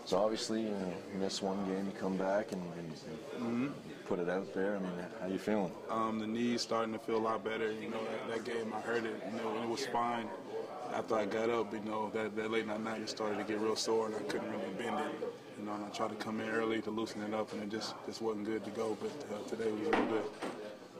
So obviously, you miss one game, you come back and put it out there. I mean, how you feeling? The knee's starting to feel a lot better. That game I hurt it. It was fine. After I got up, that late night it started to get real sore and I couldn't really bend it. And I tried to come in early to loosen it up and it just wasn't good to go. But today was real good.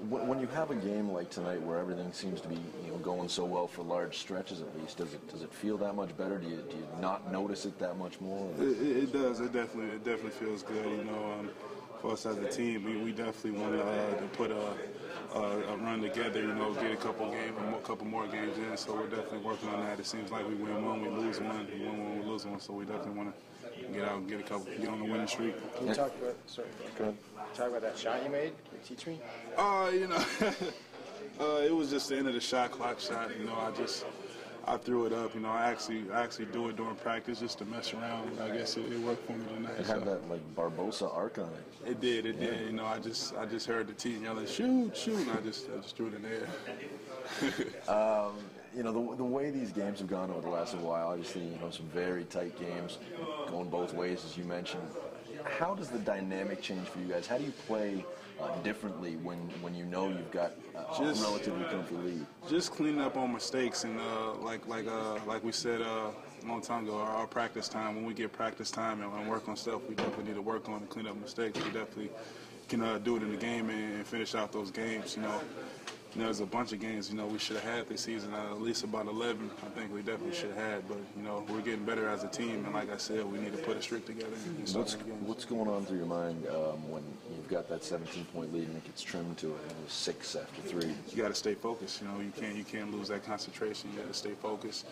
When you have a game like tonight where everything seems to be going so well for large stretches at least, does it feel that much better? Do you not notice it that much more? It does. It definitely feels good. For us as a team, we definitely want to put a run together. Get a couple more games in. So we're definitely working on that. It seems like we win one, we lose one, we win one, we lose one. So we definitely want to get out and get on the winning streak. Can you talk about that shot you made? Can you teach me? It was just the end of the shot clock shot. I threw it up. I actually do it during practice just to mess around. I guess it worked for me tonight. It had that Barbosa arc on it. It did. It did. I just heard the team yelling, "Shoot, shoot!" And I just threw it in there. The way these games have gone over the last while, obviously, some very tight games going both ways, as you mentioned. How does the dynamic change for you guys? How do you play differently when you've got a relatively comfy lead? Just cleaning up on mistakes and like we said a long time ago, our practice time. When we get practice time and work on stuff, we definitely need to work on and clean up mistakes. We definitely can do it in the game and finish out those games. There's a bunch of games, we should have had this season, at least about 11. I think we definitely should have had, but, we're getting better as a team, and like I said, we need to put a streak together and start the games. What's going on through your mind when you've got that 17-point lead and it gets trimmed to 6 after 3? You got to stay focused. You can't lose that concentration. You got to stay focused.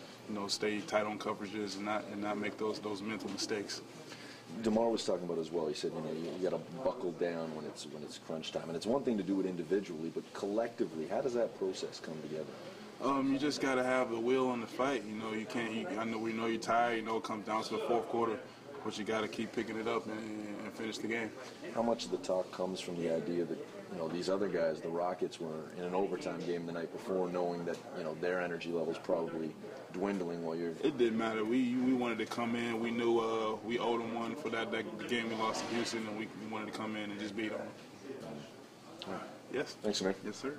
Stay tight on coverages and not make those mental mistakes. DeMar was talking about as well. He said, you got to buckle down when it's crunch time, and it's one thing to do it individually, but collectively, how does that process come together? You just got to have the will on the fight. You can't. I know we know you're tired. It comes down to the fourth quarter, but you got to keep picking it up and finish the game. How much of the talk comes from the idea that these other guys, the Rockets, were in an overtime game the night before, knowing that their energy levels probably dwindling while you're. It didn't matter. We wanted to come in. We knew we owed them one for that game we lost to Houston, and we wanted to come in and just beat them. All right. Yes. Thanks, man. Yes, sir.